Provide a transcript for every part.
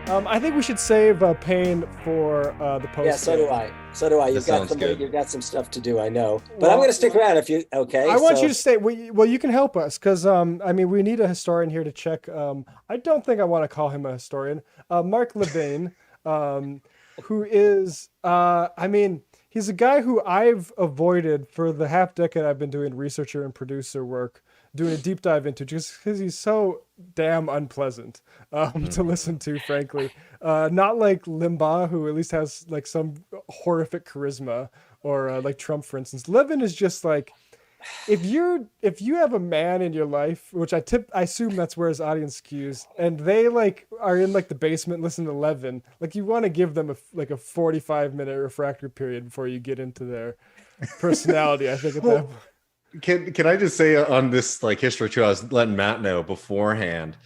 I think we should save Payne for the post. Yeah, so do I. So do I. That sounds good. You've got some stuff to do, I know. But Well, I'm going to stick around if you. Okay. I want you to stay. Well, you can help us because I mean, we need a historian here to check. I don't think I want to call him a historian. Mark Levin, who is, I mean, he's a guy who I've avoided for the half decade I've been doing researcher and producer work, doing a deep dive into, just because he's so damn unpleasant to listen to, frankly. Not like Limbaugh, who at least has like some horrific charisma, or like Trump, for instance. Levin is just like, if you have a man in your life, which I assume that's where his audience skews, and they like are in like the basement listening to Levin, like you want to give them like a 45-minute refractory period before you get into their personality. I think at that point. Can I just say on this like history too, I was letting Matt know beforehand,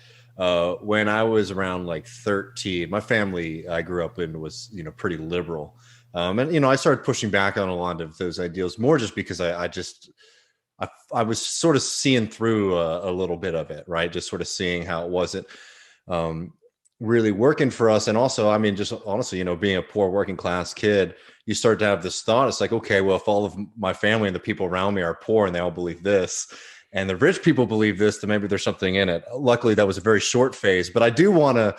when I was around like 13, my family I grew up in was, pretty liberal. And, I started pushing back on a lot of those ideals more just because I was sort of seeing through a little bit of it, right? Just sort of seeing how it wasn't really working for us. And also, I mean, just honestly, being a poor working class kid, you start to have this thought. It's like, okay, well, if all of my family and the people around me are poor and they all believe this, and the rich people believe this, then maybe there's something in it. Luckily, that was a very short phase. But I do want to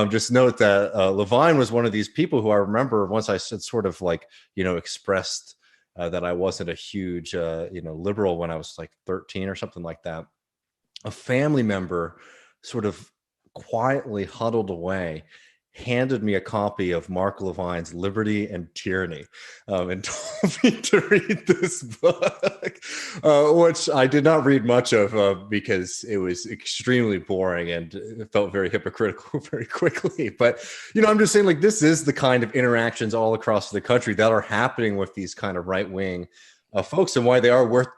just note that Levine was one of these people who I remember once I said sort of like, expressed that I wasn't a huge, liberal when I was like 13 or something like that. A family member sort of quietly huddled away, handed me a copy of Mark Levine's Liberty and Tyranny, and told me to read this book, which I did not read much of because it was extremely boring and it felt very hypocritical very quickly. But, I'm just saying, like, this is the kind of interactions all across the country that are happening with these kind of right-wing folks, and why they are worth,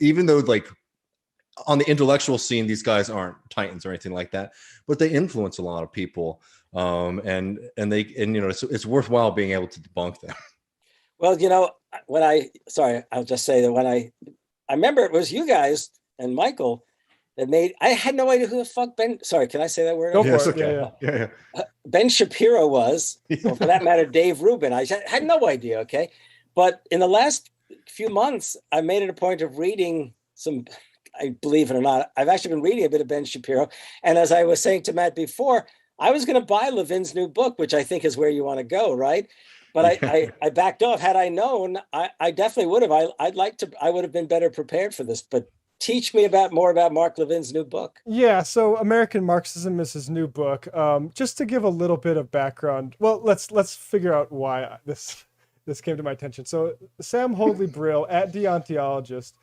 even though like on the intellectual scene, these guys aren't titans or anything like that, but they influence a lot of people. It's worthwhile being able to debunk them. Well, I'll just say that when I remember it was you guys and Michael that I had no idea who the fuck sorry, can I say that word? Go for it. Okay. Yeah. Ben Shapiro was, or for that matter, Dave Rubin. I had no idea. Okay. But in the last few months, I made it a point of reading I believe it or not, I've actually been reading a bit of Ben Shapiro. And as I was saying to Matt before, I was going to buy Levin's new book, which I think is where you want to go, right? But I backed off. Had I known, I definitely would have. I would have been better prepared for this. But teach me more about Mark Levin's new book. Yeah, so American Marxism is his new book. Just to give a little bit of background, well, let's figure out why this came to my attention. So Sam Hoadley Brill at Deontologist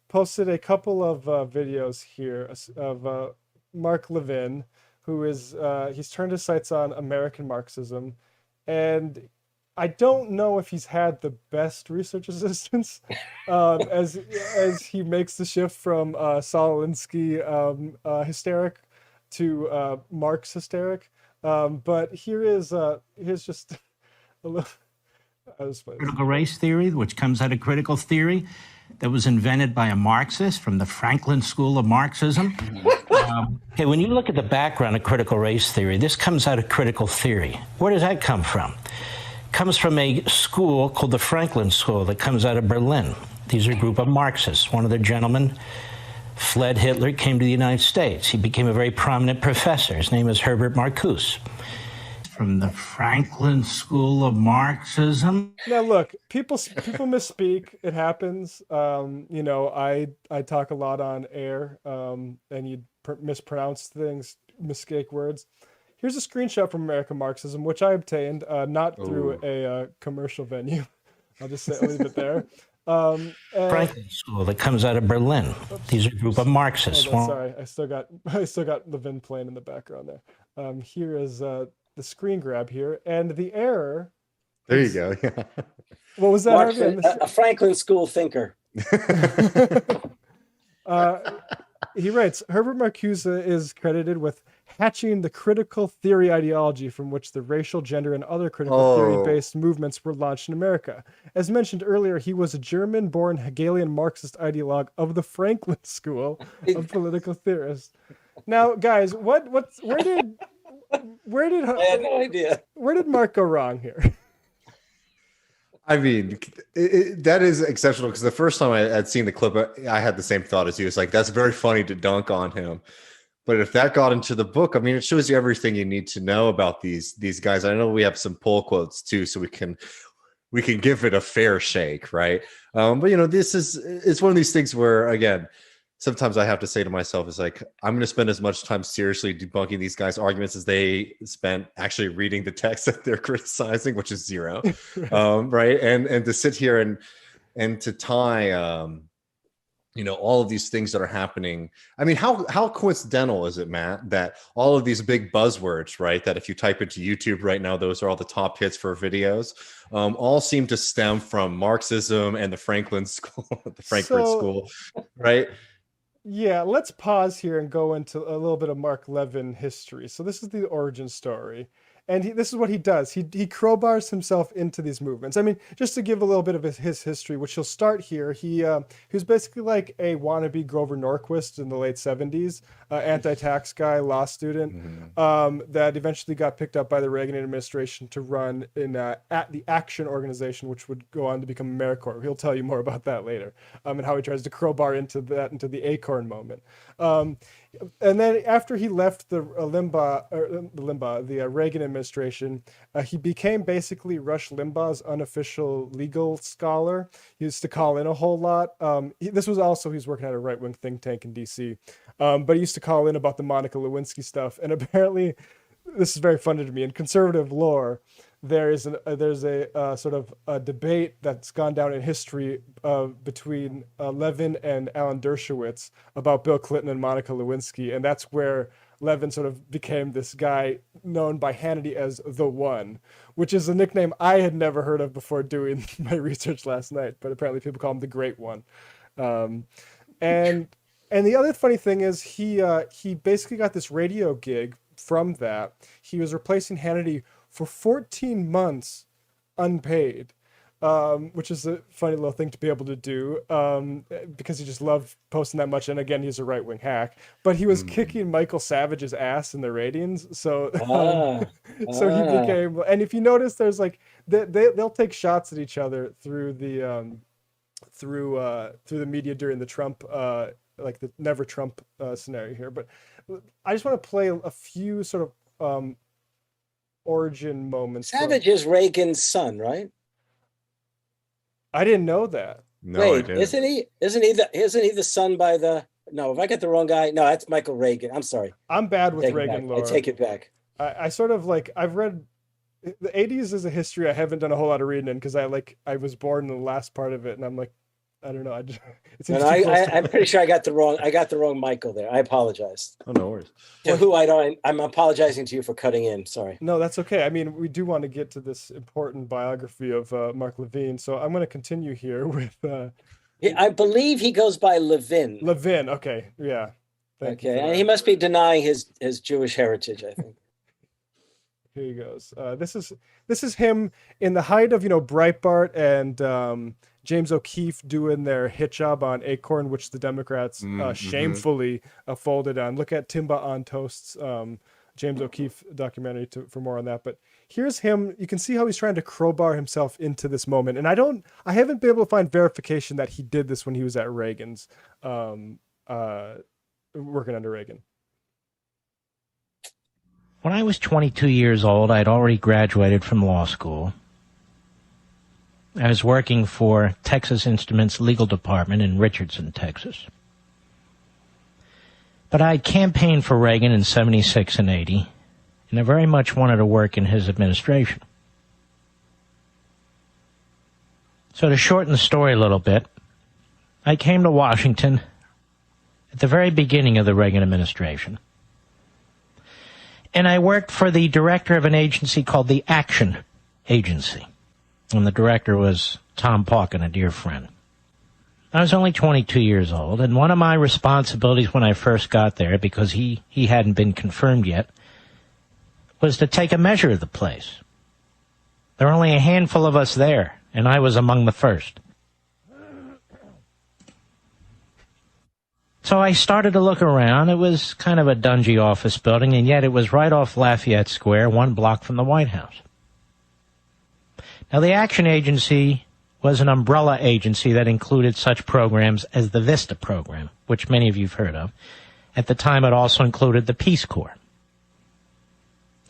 posted a couple of videos here of Mark Levin, who is he's turned his sights on American Marxism, and I don't know if he's had the best research assistants as he makes the shift from Saul Alinsky hysteric to Marx hysteric. But here's just a little. Critical race theory, which comes out of critical theory, that was invented by a Marxist from the Franklin School of Marxism. Okay, when you look at the background of critical race theory, this comes out of critical theory. Where does that come from? It comes from a school called the Franklin School that comes out of Berlin. These are a group of Marxists. One of the gentlemen fled Hitler, came to the United States. He became a very prominent professor. His name is Herbert Marcuse. From the Franklin School of Marxism. Now, look, people misspeak. It happens. I talk a lot on air, and you mispronounce things, mistake words. Here's a screenshot from American Marxism, which I obtained not through a commercial venue. I'll leave it there. Franklin School that comes out of Berlin. These are a group of Marxists. Sorry, I still got Levin playing in the background there. Here is the screen grab here, and the error. There you go. Yeah. What was that? A Franklin School thinker. He writes, Herbert Marcuse is credited with hatching the critical theory ideology from which the racial, gender, and other critical theory-based movements were launched in America. As mentioned earlier, he was a German-born Hegelian Marxist ideologue of the Franklin School of political theorists. Now, guys, Where did I had no idea. Where did Mark go wrong here? I mean, that is exceptional because the first time I had seen the clip, I had the same thought as you. It's like, that's very funny to dunk on him. But if that got into the book, I mean, it shows you everything you need to know about these guys. I know we have some pull quotes too, so we can give it a fair shake, right? But it's one of these things where, again, sometimes I have to say to myself, it's like, I'm going to spend as much time seriously debunking these guys' arguments as they spent actually reading the text that they're criticizing, which is zero, right? And to sit here and to tie, all of these things that are happening. I mean, how coincidental is it, Matt, that all of these big buzzwords, right, that if you type into YouTube right now, those are all the top hits for videos, all seem to stem from Marxism and the Franklin School, the Frankfurt School, right? Yeah, let's pause here and go into a little bit of Mark Levin history. So this is the origin story. And this is what he does. He crowbars himself into these movements. I mean, just to give a little bit of his history, which he'll start here. He was basically like a wannabe Grover Norquist in the late 70s, anti-tax guy, law student, that eventually got picked up by the Reagan administration to run at the Action organization, which would go on to become AmeriCorps. He'll tell you more about that later, and how he tries to crowbar into the Acorn moment. And then after he left the Reagan administration, he became basically Rush Limbaugh's unofficial legal scholar. He used to call in a whole lot. This was also, he was working at a right-wing think tank in DC, but he used to call in about the Monica Lewinsky stuff. And apparently, this is very funny to me, in conservative lore, there's a sort of a debate that's gone down in history between Levin and Alan Dershowitz about Bill Clinton and Monica Lewinsky, and that's where Levin sort of became this guy known by Hannity as the One, which is a nickname I had never heard of before doing my research last night, but apparently people call him the Great One. And the other funny thing is he basically got this radio gig from that. He was replacing Hannity for 14 months unpaid, which is a funny little thing to be able to do, because he just loved posting that much. And again, he's a right-wing hack, but he was kicking Michael Savage's ass in the ratings. So, so he became, and if you notice, there's like, they'll take shots at each other through the media during the Trump, like the never Trump scenario here. But I just want to play a few sort of, origin moments. Savage is Reagan's son, right? I didn't know that. No, wait, I didn't. Isn't he the son by the? No, if I get the wrong guy, no, that's Michael Reagan. I'm sorry. I'm bad with Reagan lore. I take it back. I sort of like, I've read the 80s is a history I haven't done a whole lot of reading in, because I was born in the last part of it, and I'm like, I don't know. I'm pretty sure I got the wrong Michael there. I apologize. Oh, no worries. To who I'm apologizing to you for cutting in. Sorry. No, that's okay. I mean, we do want to get to this important biography of Mark Levin, so I'm going to continue here with. I believe he goes by Levin. Levin. Okay. Yeah. Thank you. And he must be denying his Jewish heritage, I think. Here he goes. This is him in the height of Breitbart and James O'Keefe doing their hit job on Acorn, which the Democrats shamefully folded on. Look at Timba on Toast's James O'Keefe documentary for more on that. But here's him. You can see how he's trying to crowbar himself into this moment. And I haven't been able to find verification that he did this when he was at Reagan's, working under Reagan. When I was 22 years old, I'd already graduated from law school. I was working for Texas Instruments legal department in Richardson, Texas. But I campaigned for Reagan in 76 and 80, and I very much wanted to work in his administration. So to shorten the story a little bit, I came to Washington at the very beginning of the Reagan administration. And I worked for the director of an agency called the Action Agency. And the director was Tom Pauken, a dear friend. I was only 22 years old, and one of my responsibilities when I first got there, because he hadn't been confirmed yet, was to take a measure of the place. There were only a handful of us there, and I was among the first. So I started to look around. It was kind of a dungy office building, and yet it was right off Lafayette Square, 1 block from the White House. Now, the Action Agency was an umbrella agency that included such programs as the VISTA program, which many of you have heard of. At the time, it also included the Peace Corps,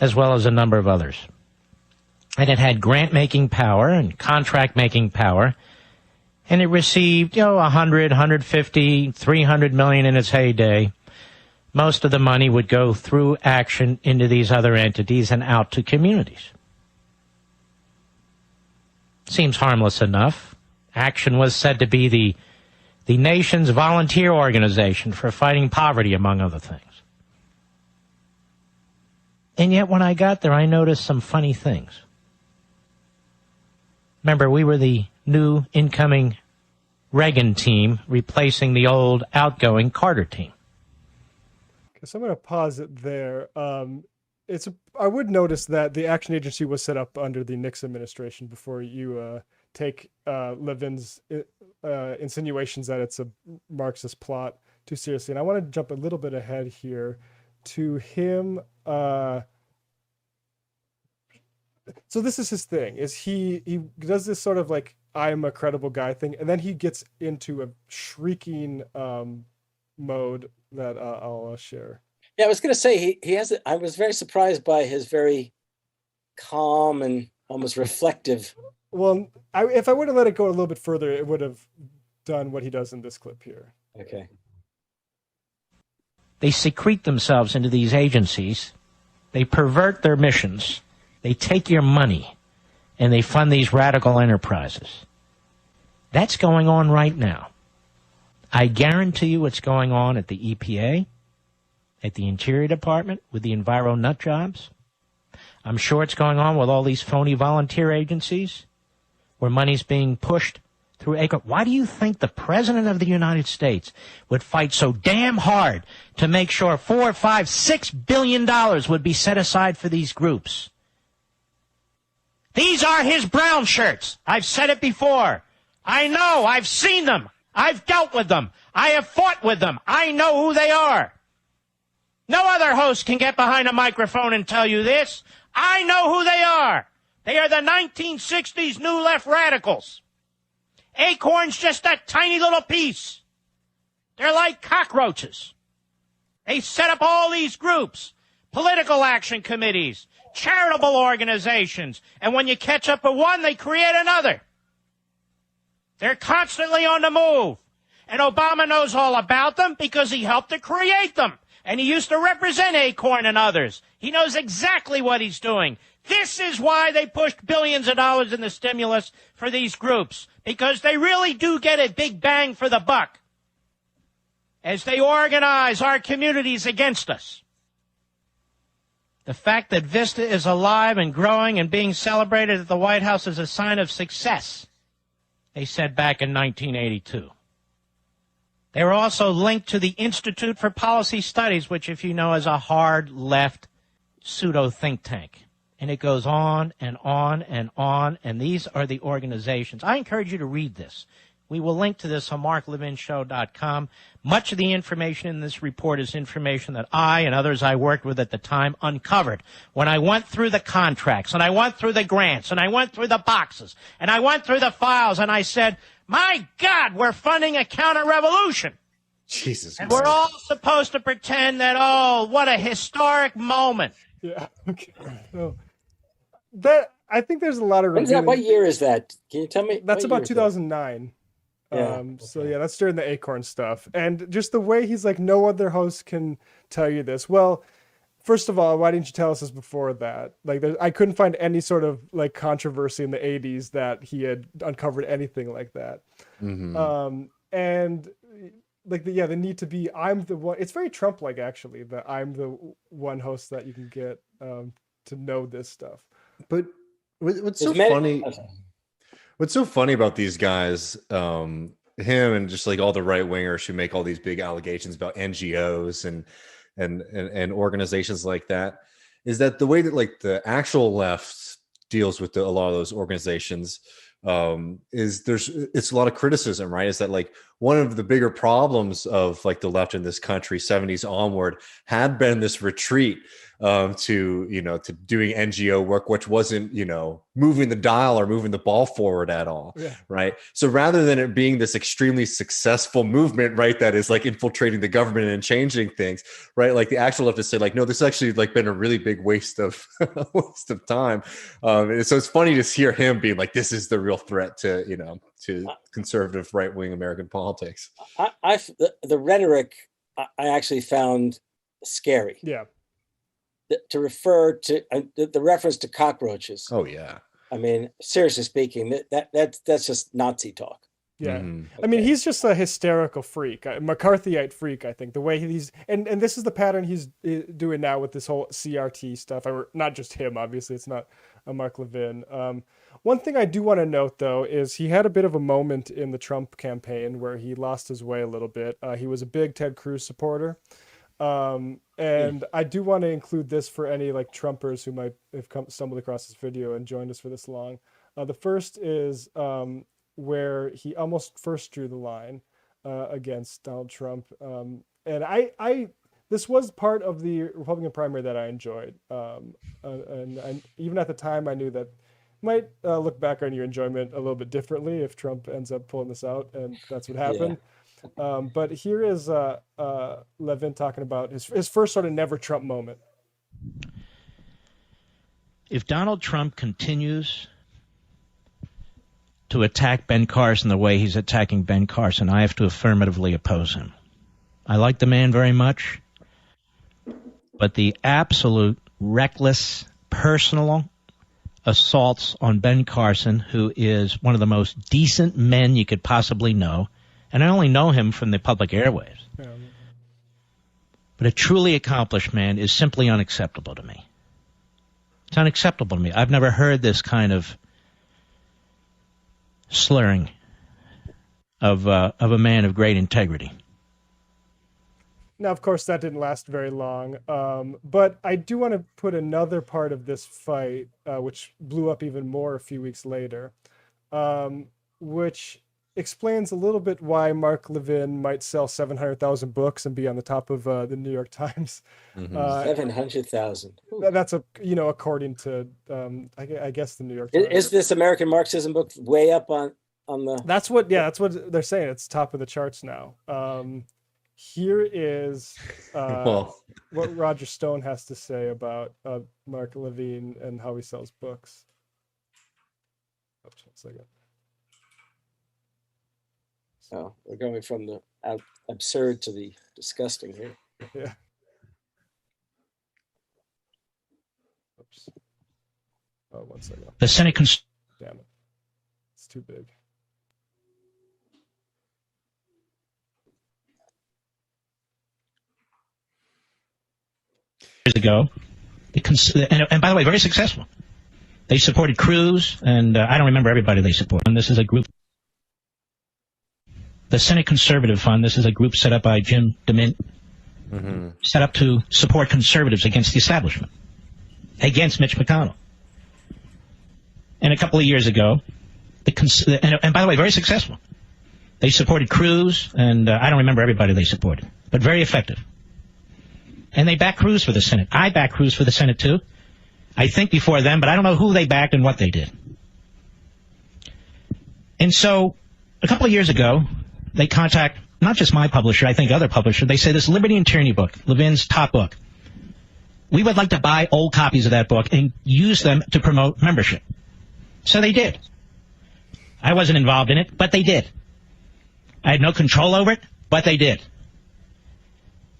as well as a number of others. And it had grant-making power and contract-making power, and it received, 100, 150, 300 million in its heyday. Most of the money would go through Action into these other entities and out to communities. Seems harmless enough. Action was said to be the nation's volunteer organization for fighting poverty, among other things. And yet when I got there, I noticed some funny things. Remember, we were the new incoming Reagan team replacing the old outgoing Carter team. So I'm going to pause it there. I would notice that the Action Agency was set up under the Nixon administration before you take Levin's insinuations that it's a Marxist plot too seriously. And I want to jump a little bit ahead here to him. So this is his thing, is he does this sort of like, I'm a credible guy thing, and then he gets into a shrieking mode that I'll share. Yeah, I was going to say he has. I was very surprised by his very calm and almost reflective. Well, if I would have let it go a little bit further, it would have done what he does in this clip here. Okay. They secrete themselves into these agencies. They pervert their missions. They take your money, and they fund these radical enterprises. That's going on right now. I guarantee you it's going on at the EPA, at the Interior Department, with the Enviro nut jobs. I'm sure it's going on with all these phony volunteer agencies where money's being pushed through ACRE. Why do you think the President of the United States would fight so damn hard to make sure $4, $5, $6 billion would be set aside for these groups? These are his brown shirts. I've said it before. I know. I've seen them. I've dealt with them. I have fought with them. I know who they are. No other host can get behind a microphone and tell you this. I know who they are. They are the 1960s New Left radicals. Acorn's just a tiny little piece. They're like cockroaches. They set up all these groups, political action committees, charitable organizations, and when you catch up with one, they create another. They're constantly on the move. And Obama knows all about them because he helped to create them. And he used to represent Acorn and others. He knows exactly what he's doing. This is why they pushed billions of dollars in the stimulus for these groups, because they really do get a big bang for the buck as they organize our communities against us. The fact that Vista is alive and growing and being celebrated at the White House is a sign of success, they said back in 1982. They were also linked to the Institute for Policy Studies, which, if you know, is a hard left pseudo think tank. And it goes on and on and on, and these are the organizations. I encourage you to read this. We will link to this on marklevinshow.com. Much of the information in this report is information that I and others I worked with at the time uncovered when I went through the contracts, and I went through the grants, and I went through the boxes, and I went through the files, and I said, my God, we're funding a counter-revolution. Jesus and Christ. We're all supposed to pretend that, oh, what a historic moment. Yeah. Okay. So that, I think there's a lot of. When's that? What year is that? Can you tell me? That's about 2009. So yeah, that's during the Acorn stuff. And just the way he's like, no other host can tell you this. Well, first of all, why didn't you tell us this before that? Like, I couldn't find any sort of like controversy in the 80s that he had uncovered anything like that. Mm-hmm. And like the need to be, I'm the one. It's very Trump-like, actually, that I'm the one host that you can get to know this stuff. But what's so funny? What's so funny about these guys, him and just like all the right wingers who make all these big allegations about NGOs and organizations like that, is that the way that like the actual left deals with a lot of those organizations is it's a lot of criticism, right? Is that like, one of the bigger problems of like the left in this country, 70s onward, had been this retreat to doing NGO work, which wasn't, moving the dial or moving the ball forward at all. Yeah. Right. So rather than it being this extremely successful movement, right, that is like infiltrating the government and changing things, right, like the actual left has said, like, no, this actually like been a really big waste of time. And so it's funny to hear him being like, this is the real threat to conservative right-wing American politics. The rhetoric I actually found scary. Yeah. To refer to the reference to cockroaches. Oh yeah. I mean, seriously speaking, that's just Nazi talk. Yeah. Mm-hmm. I mean, he's just a hysterical freak, a McCarthyite freak, I think. The way he's and this is the pattern he's doing now with this whole CRT stuff. Not just him, obviously. It's not Mark Levin. One thing I do want to note, though, is he had a bit of a moment in the Trump campaign where he lost his way a little bit. He was a big Ted Cruz supporter. And I do want to include this for any like Trumpers who might have stumbled across this video and joined us for this long. The first is where he almost first drew the line against Donald Trump. And this was part of the Republican primary that I enjoyed. And even at the time, I knew that might look back on your enjoyment a little bit differently if Trump ends up pulling this out, and that's what happened. Yeah. But here is Levin talking about his first sort of never Trump moment. If Donald Trump continues to attack Ben Carson the way he's attacking Ben Carson, I have to affirmatively oppose him. I like the man very much, but the absolute reckless personal assaults on Ben Carson, who is one of the most decent men you could possibly know, and I only know him from the public airwaves. Yeah. But a truly accomplished man is simply unacceptable to me. It's unacceptable to me. I've never heard this kind of slurring of a man of great integrity. Now, of course, that didn't last very long. But I do want to put another part of this fight, which blew up even more a few weeks later, which explains a little bit why Mark Levin might sell 700,000 books and be on the top of the New York Times. 700,000. That's according to I guess the New York Times. Is this American Marxism book way up on the? That's what they're saying. It's top of the charts now. Here is what Roger Stone has to say about Mark Levin and how he sells books. Oops, 1 second. Oh, we're going from the absurd to the disgusting here. Yeah. Oops. Oh, 1 second. The Senate Damn it. It's too big. Years ago, and by the way, very successful. They supported Cruz, and I don't remember everybody they supported. And this is a group. The Senate Conservative Fund, this is a group set up by Jim DeMint, set up to support conservatives against the establishment, against Mitch McConnell. And a couple of years ago, and by the way, very successful. They supported Cruz, and I don't remember everybody they supported, but very effective. And they backed Cruz for the Senate. I backed Cruz for the Senate, too. I think before them, but I don't know who they backed and what they did. And so, a couple of years ago, they contact not just my publisher, I think other publisher. They say this Liberty and Tyranny book, Levin's top book, we would like to buy old copies of that book and use them to promote membership. So they did. I wasn't involved in it, but they did. I had no control over it, but they did.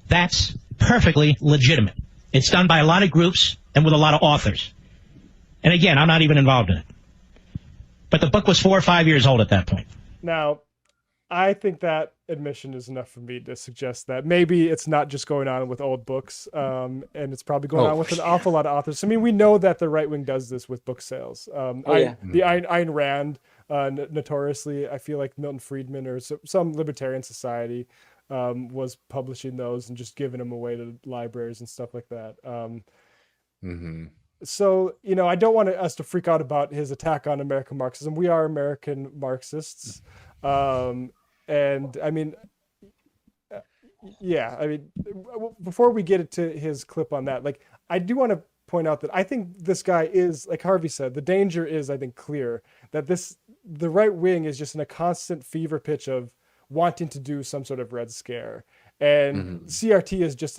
That's perfectly legitimate. It's done by a lot of groups and with a lot of authors. And again, I'm not even involved in it. But the book was 4 or 5 years old at that point. Now, I think that admission is enough for me to suggest that maybe it's not just going on with old books, and it's probably going on with an awful lot of authors. I mean, we know that the right wing does this with book sales. The Ayn Rand, notoriously, I feel like Milton Friedman or some libertarian society was publishing those and just giving them away to libraries and stuff like that. So, I don't want us to freak out about his attack on American Marxism. We are American Marxists. And I mean, yeah, I mean, before we get into his clip on that, like, I do want to point out that I think this guy is, like Harvey said, the danger is, I think, clear that the right wing is just in a constant fever pitch of wanting to do some sort of Red Scare. And CRT is just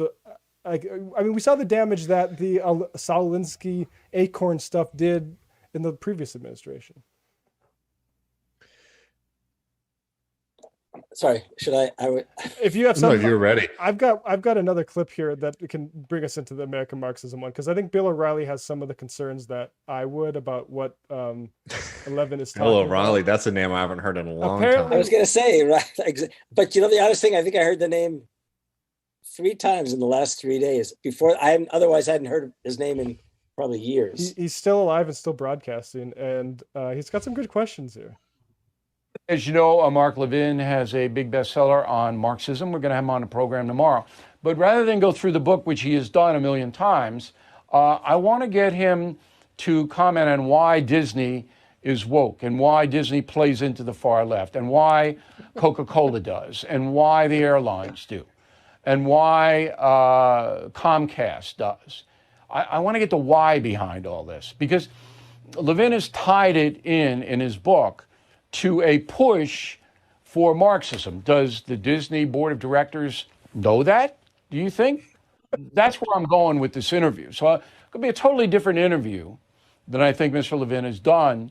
like, I mean, we saw the damage that the Saul Alinsky Acorn stuff did in the previous administration. Sorry, should I if you have No, something, if you're ready. I've got another clip here that can bring us into the American Marxism one, because I think Bill O'Reilly has some of the concerns that I would about what Levin is talking Bill about. O'Reilly, that's a name I haven't heard in a long Apparently- time. I was going to say, right. But you know, the honest thing, I think I heard the name 3 times in the last 3 days. Before, otherwise hadn't heard his name in probably years. He's still alive and still broadcasting, and he's got some good questions here. As you know, Mark Levin has a big bestseller on Marxism. We're going to have him on the program tomorrow. But rather than go through the book, which he has done a million times, I want to get him to comment on why Disney is woke and why Disney plays into the far left and why Coca-Cola does and why the airlines do and why Comcast does. I want to get the why behind all this, because Levin has tied it in his book to a push for Marxism. Does the Disney board of directors know that, do you think? That's where I'm going with this interview. So it could be a totally different interview than I think Mr. Levin has done.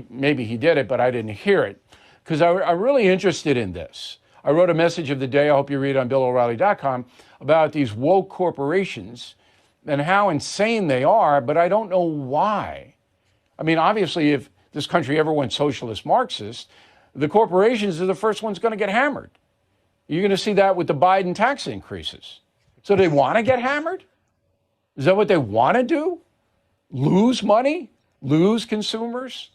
Maybe he did it, but I didn't hear it, because I'm really interested in this. I wrote a message of the day, I hope you read it on BillO'Reilly.com, about these woke corporations and how insane they are, but I don't know why. I mean, obviously, if this country ever went socialist Marxist, the corporations are the first ones going to get hammered. You're going to see that with the Biden tax increases. So they want to get hammered? Is that what they want to do? Lose money? Lose consumers?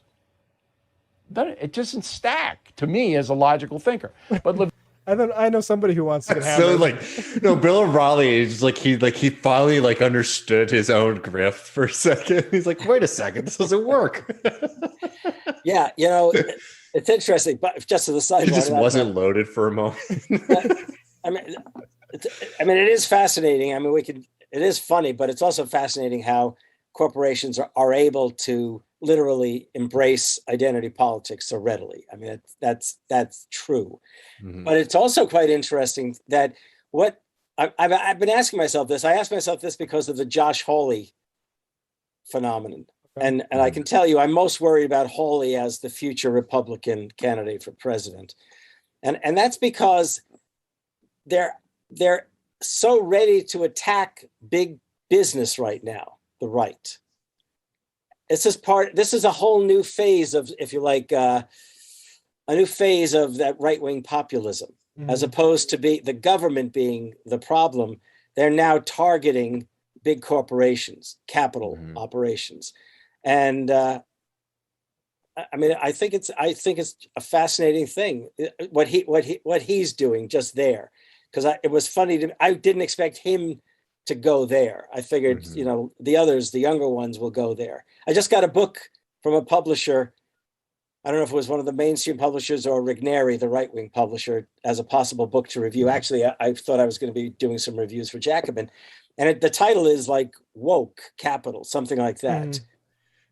It doesn't stack to me as a logical thinker. But I know somebody who wants to get hammered. So no, Bill O'Reilly is he finally understood his own grift for a second. He's like, wait a second, this doesn't work. Yeah, you know, it's interesting, but just to the side, He just wasn't loaded for a moment. I mean, it is fascinating. I mean, it is funny, but it's also fascinating how corporations are able to literally embrace identity politics so readily. I mean, that's true. Mm-hmm. But it's also quite interesting that I've been asking myself this. I asked myself this because of the Josh Hawley phenomenon. And I can tell you, I'm most worried about Hawley as the future Republican candidate for president. And that's because they're so ready to attack big business right now, the right. This is a whole new phase of, if you like, a new phase of that right-wing populism, as opposed to the government being the problem. They're now targeting big corporations, capital operations. And I mean, I think it's a fascinating thing what he's doing just there, because it was funny I didn't expect him to go there. I figured, you know, the younger ones will go there. I just got a book from a publisher. I don't know if it was one of the mainstream publishers or Rigneri, the right-wing publisher, as a possible book to review. Actually, I thought I was going to be doing some reviews for Jacobin. And the title is like Woke Capital, something like that.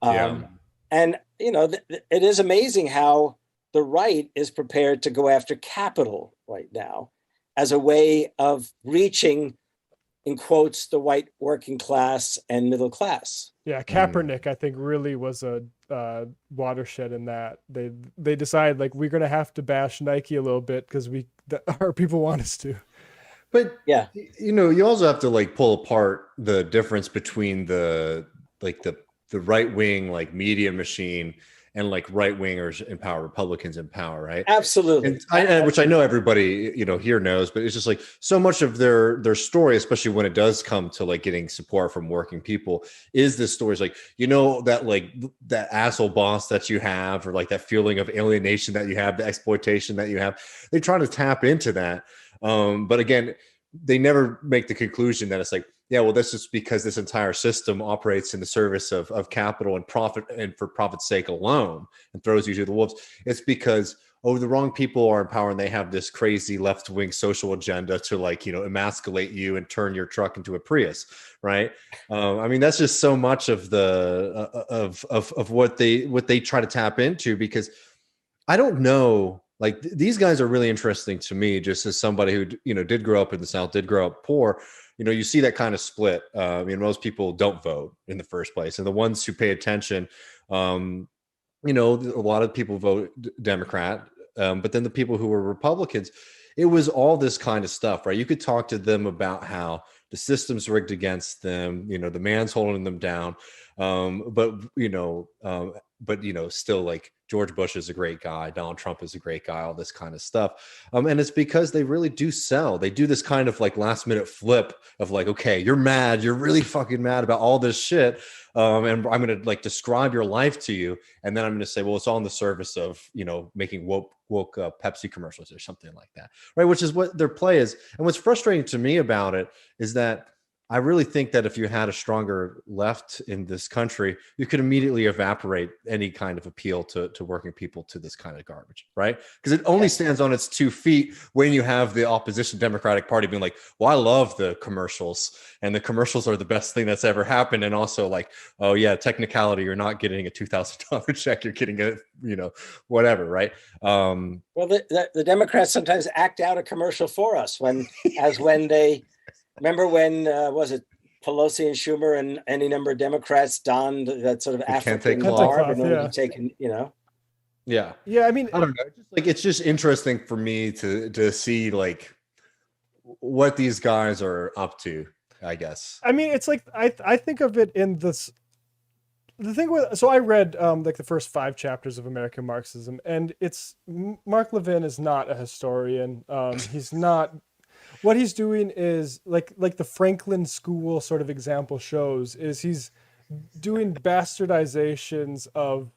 And, you know, it is amazing how the right is prepared to go after capital right now as a way of reaching, in quotes, the white working class and middle class. Yeah, Kaepernick, I think, really was a watershed in that. They decided, like, we're going to have to bash Nike a little bit because our people want us to. But yeah, you know, you also have to pull apart the difference between the right wing media machine and right wingers in power, Republicans in power, right? Absolutely. And which I know everybody here knows, but it's just so much of their story, especially when it does come to getting support from working people, is this story is that asshole boss that you have, or that feeling of alienation that you have, the exploitation that you have. They try to tap into that, but again, they never make the conclusion that it's yeah, well, this is because this entire system operates in the service of capital and profit, and for profit's sake alone, and throws you to the wolves. It's because oh, the wrong people are in power and they have this crazy left-wing social agenda to like, emasculate you and turn your truck into a Prius, right? I mean, that's just so much of the of what they try to tap into, because I don't know, like these guys are really interesting to me, just as somebody who, did grow up in the South, did grow up poor. You see that kind of split. Most people don't vote in the first place, and the ones who pay attention, a lot of people vote Democrat, but then the people who were Republicans, it was all this kind of stuff, right? You could talk to them about how the system's rigged against them, the man's holding them down, but still, like, George Bush is a great guy, Donald Trump is a great guy, all this kind of stuff. And it's because they really do sell. They do this kind of like last minute flip of like, okay, you're mad, you're really fucking mad about all this shit. And I'm going to like describe your life to you. And then I'm going to say, well, it's all in the service of, making woke Pepsi commercials or something like that. Right. Which is what their play is. And what's frustrating to me about it is that I really think that if you had a stronger left in this country, you could immediately evaporate any kind of appeal to working people to this kind of garbage, right? Because it only stands on its 2 feet when you have the opposition Democratic Party being like, well, I love the commercials, and the commercials are the best thing that's ever happened. And also like, oh yeah, technicality, you're not getting a $2,000 check, you're getting a, whatever, right? Well, the Democrats sometimes act out a commercial for us when they... Remember when, was it Pelosi and Schumer and any number of Democrats donned that sort of African garb in order to take, Yeah. Yeah, I mean, I don't know. It's just interesting for me to see like what these guys are up to, I guess. I mean, it's like, I think of it in this, the thing with, so I read like the first 5 chapters of American Marxism, and it's, Mark Levin is not a historian. He's not, what he's doing is like the Franklin School sort of example shows, is he's doing bastardizations of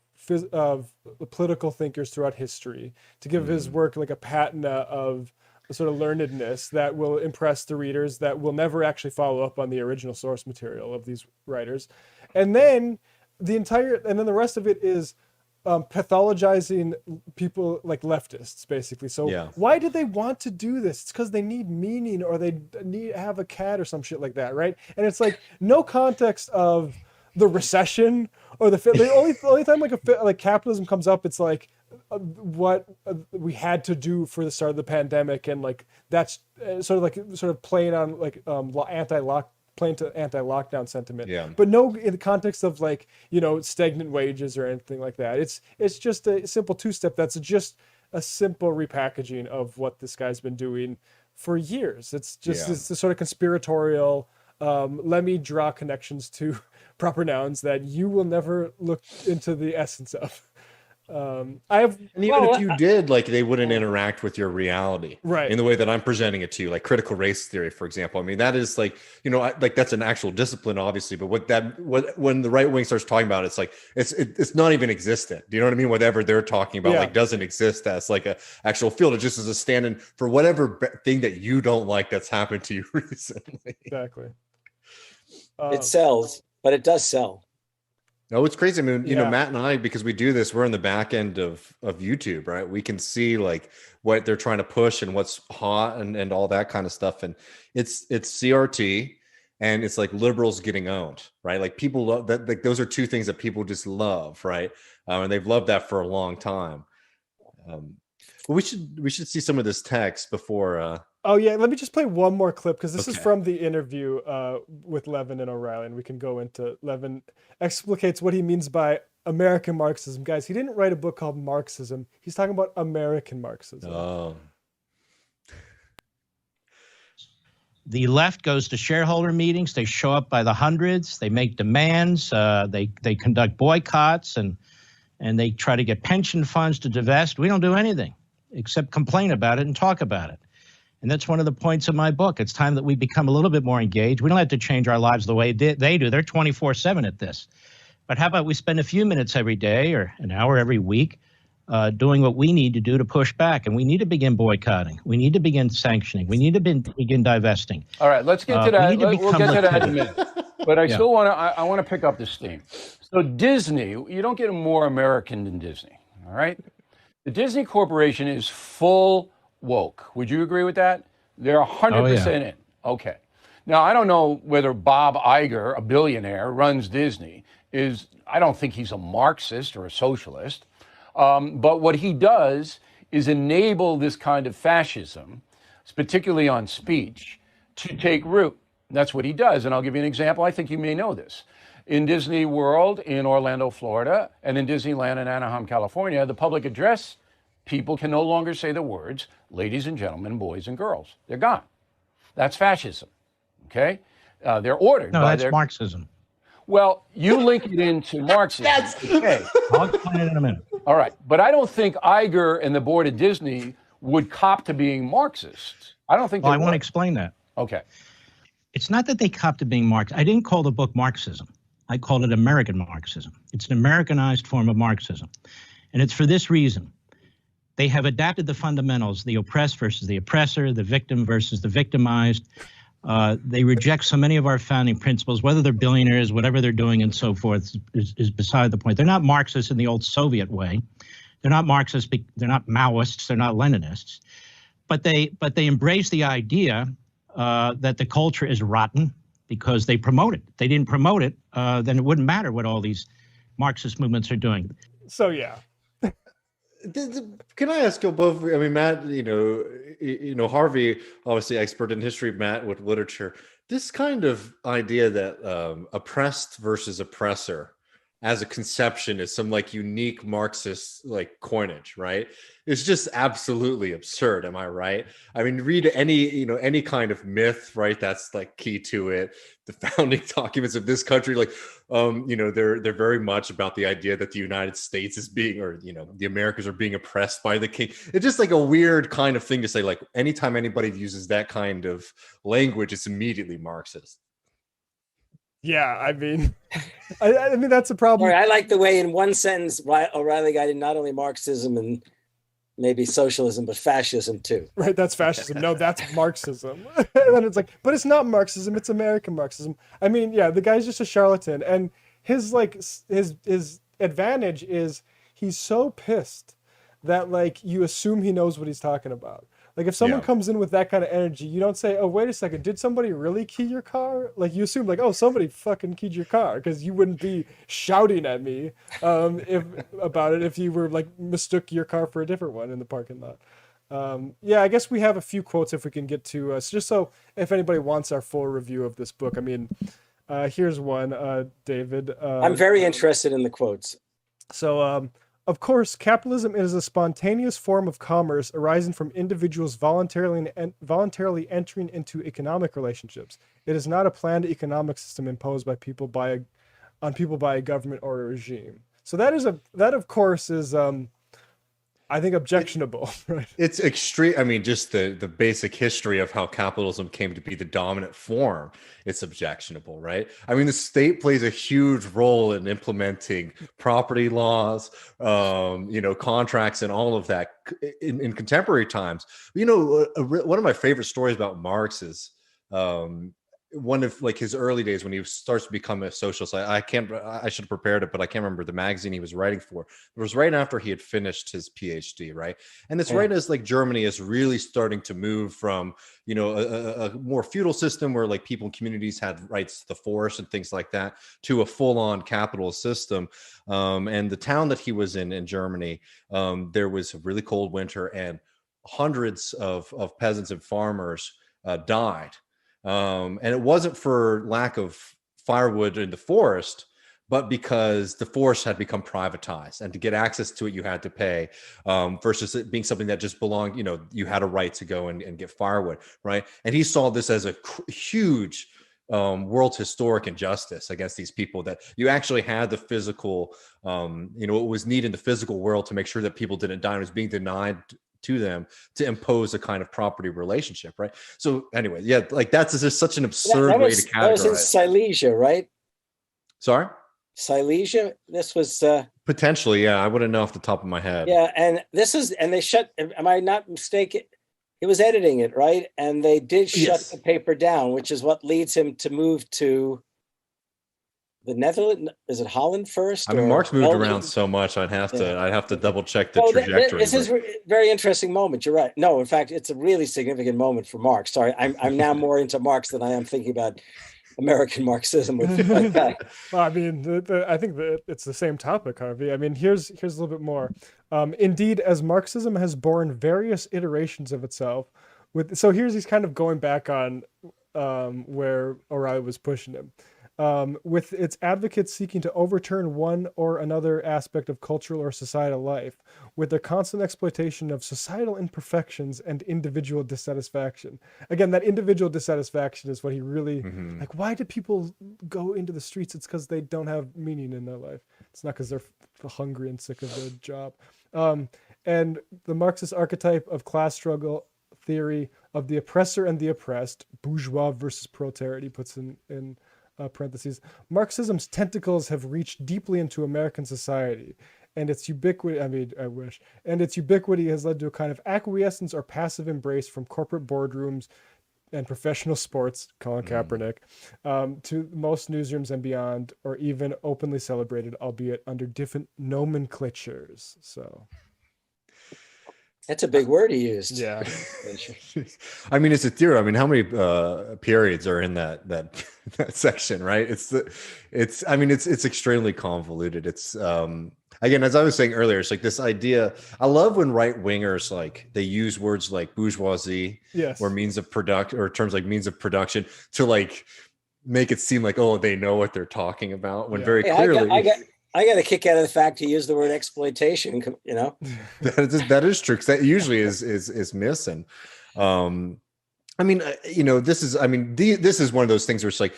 political thinkers throughout history to give his work like a patina of sort of learnedness that will impress the readers, that will never actually follow up on the original source material of these writers. And then the rest of it is pathologizing people like leftists, basically. So why do they want to do this? It's because they need meaning, or they need have a cat or some shit like that, right? And it's like no context of the recession or the only time like capitalism comes up, it's like what we had to do for the start of the pandemic, and like that's sort of playing on like anti-lockdown sentiment, but no in the context of like stagnant wages or anything like that. It's just a simple 2-step that's just a simple repackaging of what this guy's been doing for years. It's just it's the sort of conspiratorial, let me draw connections to proper nouns that you will never look into the essence of. If you did, like, they wouldn't interact with your reality, right, in the way that I'm presenting it to you, like critical race theory, for example. I mean, that is like, like that's an actual discipline, obviously, but when the right wing starts talking about it, it's like it's not even existent. Do you know what I mean? Whatever they're talking about, like, doesn't exist as like a actual field. It just is a stand-in for whatever thing that you don't like that's happened to you recently. Exactly. It sells, but it does sell. No, it's crazy. I mean, Matt and I, because we do this, we're in the back end of YouTube, right? We can see like what they're trying to push and what's hot and all that kind of stuff. And it's CRT, and it's like liberals getting owned, right? Like people love that. Like those are 2 things that people just love, right? And they've loved that for a long time. But we should see some of this text before. Oh yeah, let me just play one more clip, because this is from the interview with Levin and O'Reilly, and we can go into Levin explicates what he means by American Marxism. Guys, he didn't write a book called Marxism. He's talking about American Marxism. Oh. The left goes to shareholder meetings. They show up by the hundreds. They make demands. They conduct boycotts, and they try to get pension funds to divest. We don't do anything except complain about it and talk about it. And that's one of the points of my book. It's time that we become a little bit more engaged. We don't have to change our lives the way they do. They're 24/7 at this. But how about we spend a few minutes every day or an hour every week doing what we need to do to push back? And we need to begin boycotting. We need to begin sanctioning. We need to begin divesting. All right, let's get to that. We'll get to that in a minute. But I still want to. I want to pick up this theme. So Disney, you don't get more American than Disney. All right. The Disney Corporation is full woke. Would you agree with that? They're 100% in. Okay. Now, I don't know whether Bob Iger, a billionaire, runs Disney. I don't think he's a Marxist or a socialist. But what he does is enable this kind of fascism, particularly on speech, to take root. That's what he does. And I'll give you an example. I think you may know this. In Disney World in Orlando, Florida, and in Disneyland in Anaheim, California, the public address people can no longer say the words, ladies and gentlemen, boys and girls. They're gone. That's fascism. Okay? They're ordered. No, that's Marxism. Well, you link it into Marxism. Okay. I'll explain it in a minute. All right. But I don't think Iger and the board of Disney would cop to being Marxist. I don't think I want to explain that. Okay. It's not that they cop to being Marxist. I didn't call the book Marxism. I called it American Marxism. It's an Americanized form of Marxism. And it's for this reason. They have adapted the fundamentals, the oppressed versus the oppressor, the victim versus the victimized. They reject so many of our founding principles, whether they're billionaires, whatever they're doing and so forth is beside the point. They're not Marxists in the old Soviet way. They're not Marxists, they're not Maoists, they're not Leninists. But they embrace the idea that the culture is rotten because they promote it. If they didn't promote it, then it wouldn't matter what all these Marxist movements are doing. So, yeah. Can I ask you both? I mean, Matt, Harvey, obviously expert in history, Matt with literature. This kind of idea that oppressed versus oppressor as a conception is some like unique Marxist like coinage, right? It's just absolutely absurd. Am I right? I mean, read any kind of myth, right? That's like key to it. The founding documents of this country, like, they're very much about the idea that the United States is being, or, the Americans are being oppressed by the king. It's just like a weird kind of thing to say, like, anytime anybody uses that kind of language, it's immediately Marxist. Yeah, I mean, I mean that's a problem. I like the way in one sentence O'Reilly got in not only Marxism and maybe socialism, but fascism too. Right, that's fascism. No, that's Marxism. And then it's like, but it's not Marxism, it's American Marxism. I mean, yeah, the guy's just a charlatan. And his advantage is he's so pissed that like you assume he knows what he's talking about. Like if someone comes in with that kind of energy, you don't say, oh, wait a second, did somebody really key your car? Like you assume like, oh, somebody fucking keyed your car, because you wouldn't be shouting at me if you were like mistook your car for a different one in the parking lot. I guess we have a few quotes if we can get to just so if anybody wants our full review of this book. I mean, here's one, David. I'm very interested in the quotes. So, of course, capitalism is a spontaneous form of commerce arising from individuals voluntarily entering into economic relationships. It is not a planned economic system imposed by people by a government or a regime. So that of course is I think objectionable, right? It's extreme. I mean, just the basic history of how capitalism came to be the dominant form. It's objectionable, right? I mean, the state plays a huge role in implementing property laws, contracts, and all of that in contemporary times. One of my favorite stories about Marx is one of like his early days when he starts to become a socialist. I should have prepared it, but I can't remember the magazine he was writing for. It was right after he had finished his PhD, right? And it's right as like Germany is really starting to move from, a more feudal system where like people in communities had rights to the forest and things like that, to a full-on capitalist system. And the town that he was in Germany, there was a really cold winter and hundreds of peasants and farmers died. And it wasn't for lack of firewood in the forest, but because the forest had become privatized, and to get access to it, you had to pay, versus it being something that just belonged, you had a right to go and get firewood, right? And he saw this as a huge world historic injustice against these people, that you actually had the physical, it was needed in the physical world to make sure that people didn't die. It was being denied to them to impose a kind of property relationship, right? So anyway, like that's just such an absurd way to categorize. That was in Silesia, right? Sorry? Silesia? This was... potentially, yeah. I wouldn't know off the top of my head. Yeah, and they shut... Am I not mistaken? He was editing it, right? And they did shut the paper down, which is what leads him to move to the Netherlands. Is it Holland first? I mean, or Marx moved Belgium? around so much. I'd have to double check the Oh, trajectory. this is a very interesting moment. You're right. No, in fact, it's a really significant moment for Marx. Sorry, I'm now more into Marx than I am thinking about American Marxism. With Well, I mean, I think that it's the same topic, Harvey. I mean, here's a little bit more. Indeed, as Marxism has borne various iterations of itself, so he's kind of going back on where O'Reilly was pushing him. With its advocates seeking to overturn one or another aspect of cultural or societal life, with the constant exploitation of societal imperfections and individual dissatisfaction. Again, that individual dissatisfaction is what he really, like, why do people go into the streets? It's because they don't have meaning in their life. It's not because they're hungry and sick of their job. And the Marxist archetype of class struggle theory of the oppressor and the oppressed, bourgeois versus proletariat, he puts in parentheses, Marxism's tentacles have reached deeply into American society, and its ubiquity, and its ubiquity has led to a kind of acquiescence or passive embrace from corporate boardrooms and professional sports, Colin Kaepernick, to most newsrooms and beyond, or even openly celebrated, albeit under different nomenclatures. So that's a big word he used. Yeah. I mean, it's a theory. I mean, how many periods are in that section, right? It's extremely convoluted. It's again, as I was saying earlier, it's like this idea. I love when right wingers like they use words like bourgeoisie, yes, or means of production, or terms like means of production to like make it seem like, oh, they know what they're talking about, when very clearly I got a kick out of the fact he used the word exploitation. You know, that is true, because that usually is missing. I mean, this is one of those things where it's like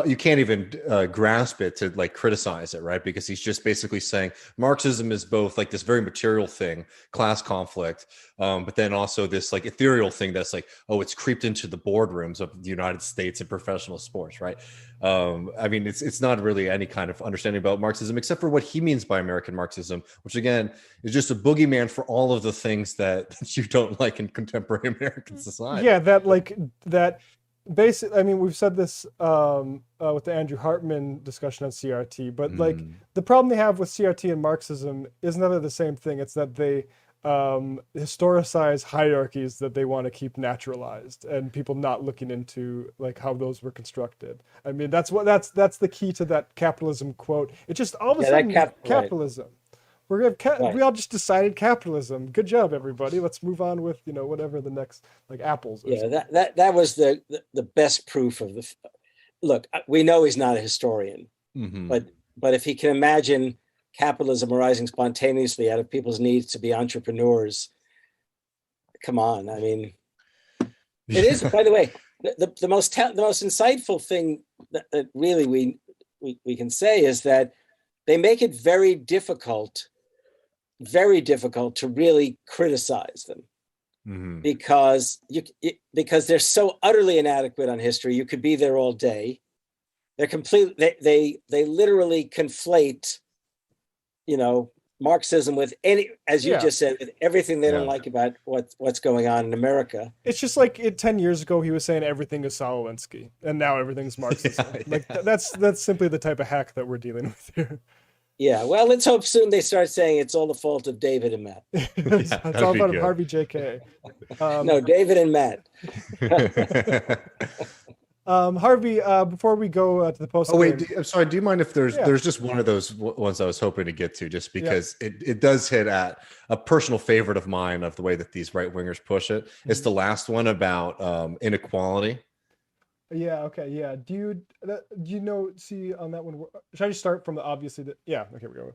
you can't even grasp it to like criticize it, right? Because he's just basically saying Marxism is both like this very material thing, class conflict, but then also this like ethereal thing that's like, oh, it's creeped into the boardrooms of the United States and professional sports, right? I mean, it's not really any kind of understanding about Marxism except for what he means by American Marxism, which again is just a boogeyman for all of the things that you don't like in contemporary American society. Yeah, that basic. I mean, we've said this with the Andrew Hartman discussion on CRT, but like the problem they have with CRT and Marxism is never the same thing. It's that they historicize hierarchies that they want to keep naturalized, and people not looking into like how those were constructed. I mean, that's the key to that capitalism quote. It just all of a sudden capitalism. Right. We all just decided capitalism. Good job, everybody. Let's move on with whatever the next, like apples. Yeah, that was the best proof of the. Look, we know he's not a historian, but if he can imagine capitalism arising spontaneously out of people's needs to be entrepreneurs, come on. I mean, it is. By the way, the most insightful thing that really we can say is that they make it very difficult to really criticize them, because they're so utterly inadequate on history. You could be there all day. They're they literally conflate, Marxism with as you just said, with everything they don't like about what's going on in America. It's just like 10 years ago he was saying everything is Saul Alinsky, and now everything's Marxism. That's simply the type of hack that we're dealing with here. Yeah, well, let's hope soon they start saying it's all the fault of David and Matt. It's all about Harvey J Kaye. No, David and Matt. Harvey, before we go to the post. Oh wait, I'm sorry. Do you mind if there's just one of those ones I was hoping to get to, just because it does hit at a personal favorite of mine of the way that these right wingers push it. It's the last one about inequality. Yeah. Okay. Yeah. Do you know? See on that one. Should I just start from the obviously? Okay. We go.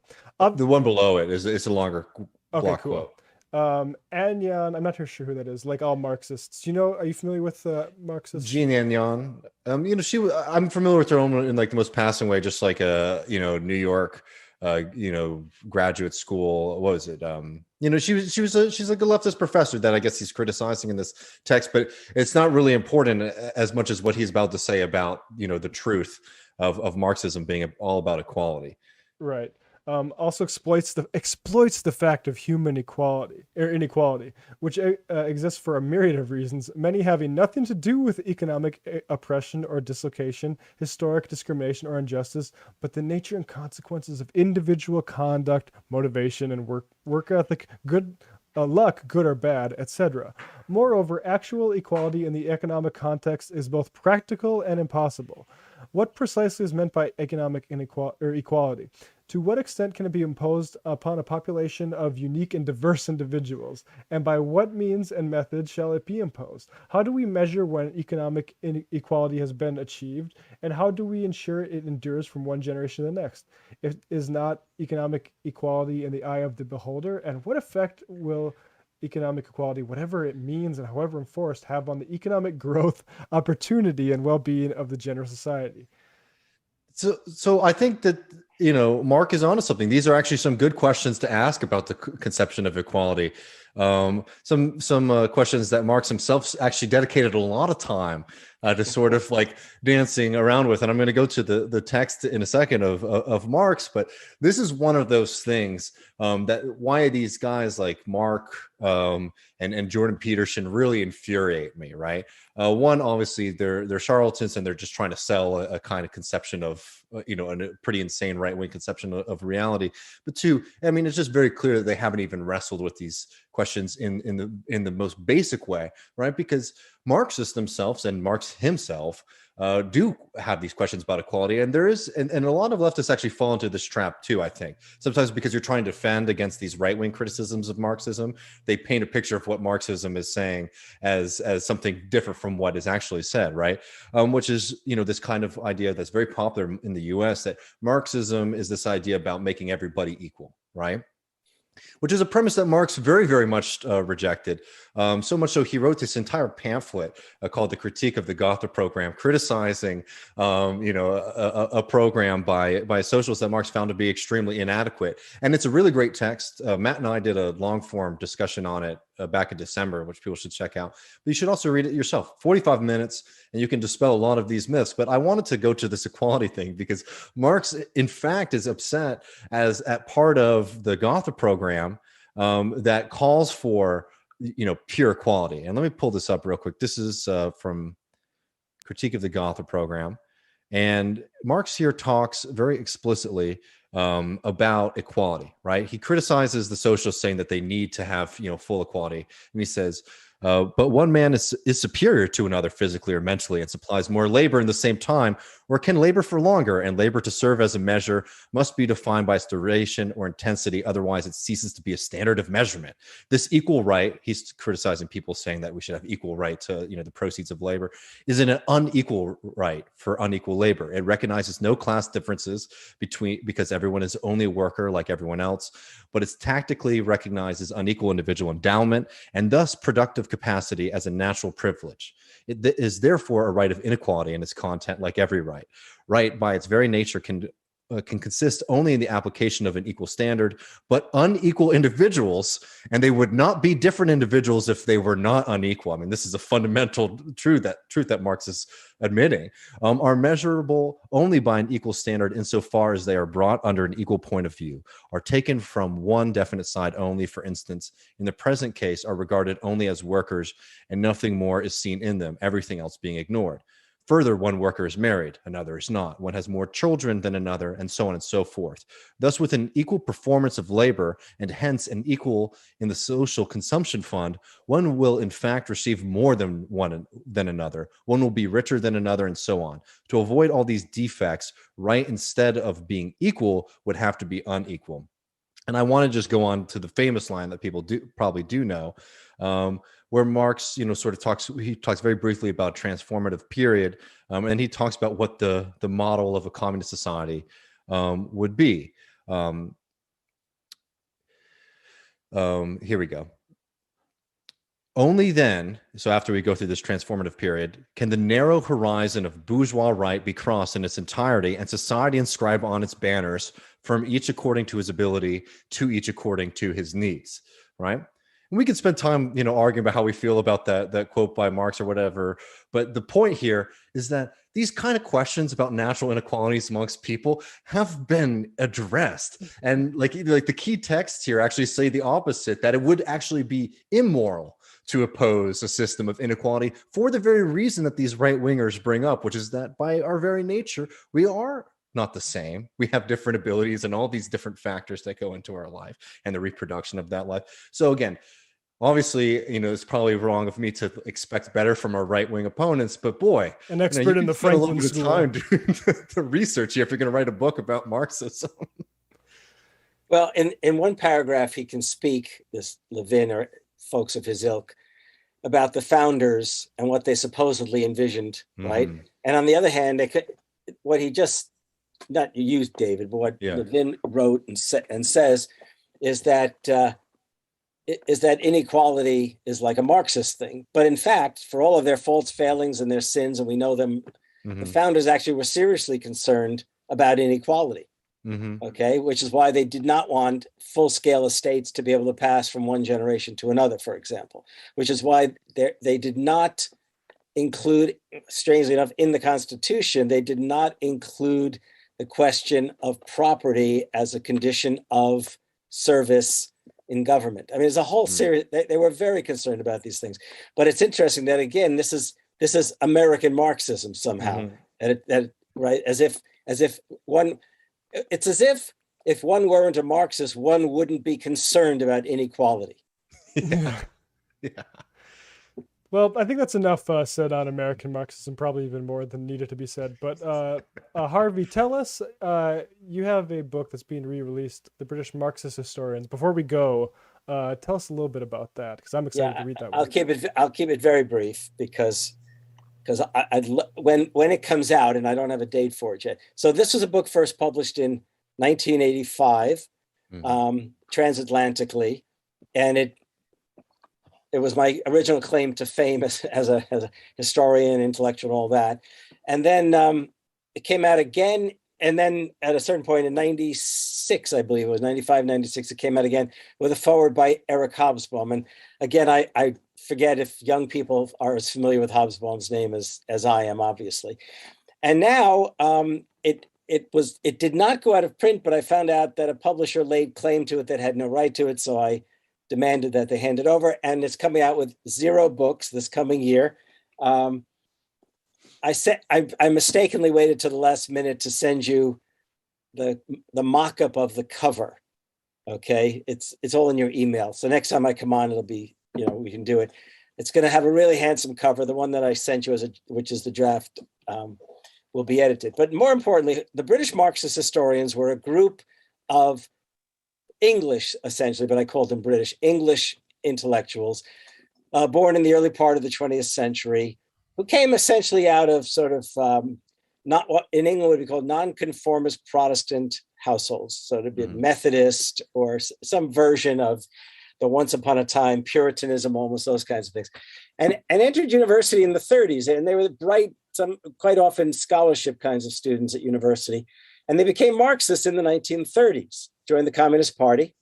The one below it it's a longer block cool. Quote. Agnon, I'm not sure who that is. Like all Marxists, are you familiar with Marxists? Jean Agnon. I'm familiar with her own in like the most passing way, just like a New York, graduate school. What was it? She's like a leftist professor that I guess he's criticizing in this text, but it's not really important as much as what he's about to say about the truth of Marxism being all about equality. Right. also exploits the fact of human equality or inequality, which exists for a myriad of reasons, many having nothing to do with economic oppression or dislocation, historic discrimination or injustice, but the nature and consequences of individual conduct, motivation, and work ethic, good luck, good or bad, etc. Moreover, actual equality in the economic context is both practical and impossible. What precisely is meant by economic equality? To what extent can it be imposed upon a population of unique and diverse individuals? And by what means and methods shall it be imposed? How do we measure when economic inequality has been achieved? And how do we ensure it endures from one generation to the next? It is not economic equality in the eye of the beholder? And what effect will economic equality, whatever it means and however enforced, have on the economic growth, opportunity, and well-being of the general society? So I think that, Mark is onto something. These are actually some good questions to ask about the conception of equality. Some questions that Marx himself actually dedicated a lot of time to sort of like dancing around with. And I'm going to go to the text in a second of Marx, but this is one of those things that why these guys like Mark and Jordan Peterson really infuriate me, right? One, obviously, they're charlatans and they're just trying to sell a kind of conception of, a pretty insane right-wing conception of reality. But two, I mean, it's just very clear that they haven't even wrestled with these questions in the most basic way, right? Because Marxists themselves and Marx himself do have these questions about equality, and there is, and a lot of leftists actually fall into this trap too. I think sometimes because you're trying to defend against these right-wing criticisms of Marxism, they paint a picture of what Marxism is saying as something different from what is actually said, right? Which is this kind of idea that's very popular in the U.S. that Marxism is this idea about making everybody equal, right? Which is a premise that Marx very, very much rejected. So much so he wrote this entire pamphlet called The Critique of the Gotha Program, criticizing, a program by socialists that Marx found to be extremely inadequate. And it's a really great text. Matt and I did a long form discussion on it back in December, which people should check out. But you should also read it yourself. 45 minutes, and you can dispel a lot of these myths. But I wanted to go to this equality thing because Marx, in fact, is upset as at part of the Gotha program that calls for pure equality. And let me pull this up real quick. This is from Critique of the Gotha Program. And Marx here talks very explicitly about equality, right? He criticizes the socialists saying that they need to have, full equality. And he says, but one man is superior to another physically or mentally and supplies more labor in the same time, or can labor for longer, and labor to serve as a measure must be defined by its duration or intensity. Otherwise, it ceases to be a standard of measurement. This equal right, he's criticizing people saying that we should have equal right to, the proceeds of labor, is an unequal right for unequal labor. It recognizes no class differences because everyone is only a worker like everyone else, but it's tactically recognizes unequal individual endowment and thus productive capacity as a natural privilege. It is therefore a right of inequality in its content, like every right. Right, by its very nature, can consist only in the application of an equal standard, but unequal individuals, and they would not be different individuals if they were not unequal. I mean, this is a fundamental truth that Marx is admitting, are measurable only by an equal standard insofar as they are brought under an equal point of view, are taken from one definite side only. For instance, in the present case, are regarded only as workers, and nothing more is seen in them, everything else being ignored. Further, one worker is married, another is not. One has more children than another, and so on and so forth. Thus, with an equal performance of labor, and hence an equal in the social consumption fund, one will in fact receive more than another. One will be richer than another, and so on. To avoid all these defects, right instead of being equal would have to be unequal. And I want to just go on to the famous line that people probably do know, where Marx, sort of talks very briefly about transformative period, and he talks about what the model of a communist society would be. Here we go. Only then, so after we go through this transformative period, can the narrow horizon of bourgeois right be crossed in its entirety, and society inscribe on its banners, from each according to his ability, to each according to his needs, right? And we could spend time, arguing about how we feel about that quote by Marx or whatever. But the point here is that these kind of questions about natural inequalities amongst people have been addressed. And like the key texts here actually say the opposite, that it would actually be immoral to oppose a system of inequality for the very reason that these right-wingers bring up, which is that by our very nature, we are not the same. We have different abilities and all these different factors that go into our life and the reproduction of that life. So again, obviously, it's probably wrong of me to expect better from our right-wing opponents, but boy, an expert in the Franklin School. Time doing the research here if you're going to write a book about Marxism. Well, in one paragraph, he can speak, this Levin or folks of his ilk, about the founders and what they supposedly envisioned, right? And on the other hand, what he just, not you, David, but what Levin wrote and says is that inequality is like a Marxist thing. But in fact, for all of their faults, failings, and their sins, and we know them, the founders actually were seriously concerned about inequality. Okay, which is why they did not want full-scale estates to be able to pass from one generation to another, for example, which is why they did not include, strangely enough, in the Constitution, they did not include the question of property as a condition of service in government. I mean, there's a whole series, they were very concerned about these things. But it's interesting that, again, this is American Marxism somehow, right? As if one... It's as if one weren't a Marxist, one wouldn't be concerned about inequality. Yeah. Well, I think that's enough said on American Marxism, probably even more than needed to be said. But Harvey, tell us, you have a book that's being re-released, The British Marxist Historians. Before we go, tell us a little bit about that, because I'm excited to read that. I'll keep it very brief because when it comes out, and I don't have a date for it yet. So this was a book first published in 1985, transatlantically, and it was my original claim to fame as a historian, intellectual, and all that. And then it came out again, and then at a certain point in 96, I believe it was 95, 96, it came out again with a foreword by Eric Hobsbawm. And again, I forget if young people are as familiar with Hobsbawm's name as I am, obviously. And now it did not go out of print, but I found out that a publisher laid claim to it that had no right to it. So I demanded that they hand it over, and it's coming out with 0 books this coming year. I mistakenly waited to the last minute to send you the mock-up of the cover. Okay, it's all in your email. So next time I come on, it'll be, we can do it. It's going to have a really handsome cover. The one that I sent you, which is the draft, will be edited. But more importantly, the British Marxist historians were a group of English, essentially, but I called them British, English intellectuals, born in the early part of the 20th century, who came essentially out of sort of not what in England would be called nonconformist Protestant households. So to be Methodist or some version of the once upon a time Puritanism, almost those kinds of things, and entered university in the 30s. And they were bright, some quite often scholarship kinds of students at university. And they became Marxists in the 1930s, joined the Communist Party.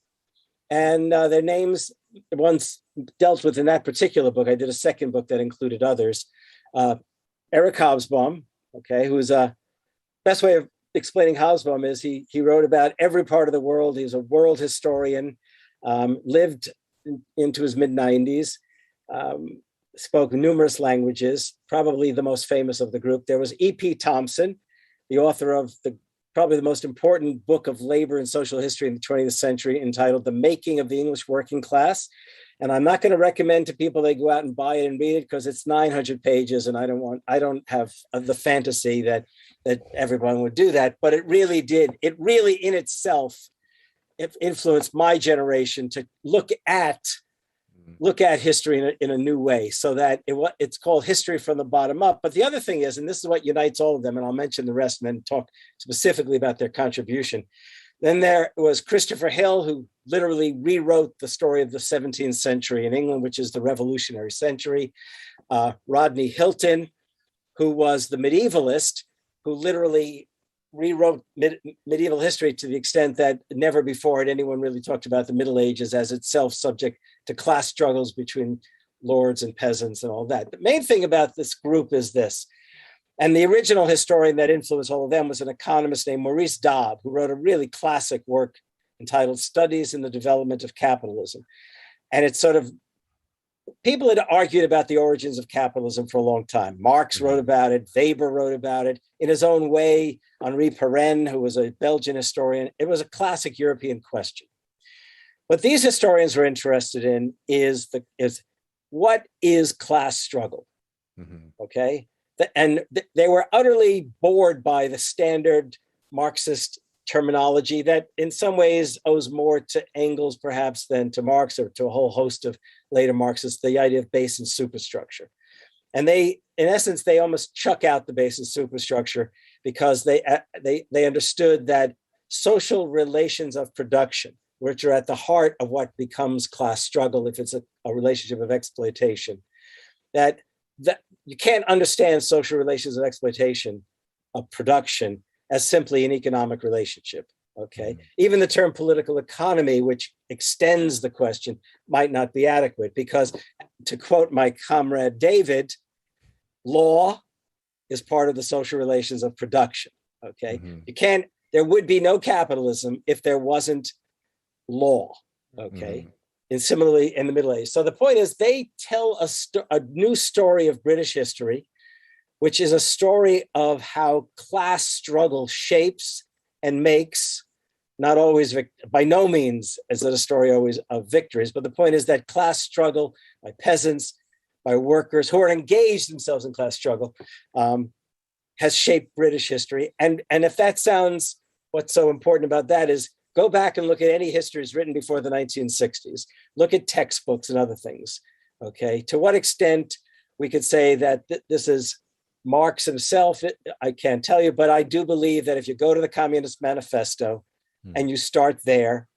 And their names, once dealt with in that particular book. I did a second book that included others. Eric Hobsbawm, okay, who's best way of explaining Hobsbawm is he wrote about every part of the world. He's a world historian, lived into his mid-90s, spoke numerous languages, probably the most famous of the group. There was E.P. Thompson, the author of probably the most important book of labor and social history in the 20th century, entitled The Making of the English Working Class. And I'm not going to recommend to people they go out and buy it and read it because it's 900 pages, and I don't have the fantasy that everyone would do that. But it really did. It really in itself, it influenced my generation to look at history in a new way, so that it's called history from the bottom up. But the other thing is, and this is what unites all of them, and I'll mention the rest and then talk specifically about their contribution. Then there was Christopher Hill, who literally rewrote the story of the 17th century in England, which is the revolutionary century. Rodney Hilton, who was the medievalist, who literally rewrote medieval history to the extent that never before had anyone really talked about the Middle Ages as itself subject to class struggles between lords and peasants and all that. The main thing about this group is this, And the original historian that influenced all of them was an economist named Maurice Dobb, who wrote a really classic work entitled Studies in the Development of Capitalism. And it's sort of, people had argued about the origins of capitalism for a long time. Marx wrote about it, Weber wrote about it. In his own way, Henri Pirenne, who was a Belgian historian, it was a classic European question. What these historians were interested in is what is class struggle? Okay? And they were utterly bored by the standard Marxist terminology that in some ways owes more to Engels perhaps than to Marx or to a whole host of later Marxists, the idea of base and superstructure. And they, in essence, they almost chuck out the base and superstructure because they understood that social relations of production, which are at the heart of what becomes class struggle if it's a relationship of exploitation, that you can't understand social relations of exploitation of production as simply an economic relationship, okay? Even the term political economy, which extends the question, might not be adequate because, to quote my comrade David, law is part of the social relations of production, okay? There would be no capitalism if there wasn't law, okay? And similarly in the Middle Ages. So the point is they tell a new story of British history, which is a story of how class struggle shapes and makes, not always, by no means is it a story always of victories, but the point is that class struggle by peasants, by workers who are engaged themselves in class struggle, has shaped British history. And if that sounds, what's so important about that is go back and look at any histories written before the 1960s. Look at textbooks and other things, okay? To what extent we could say that this is Marx himself, I can't tell you, but I do believe that if you go to the Communist Manifesto and you start there,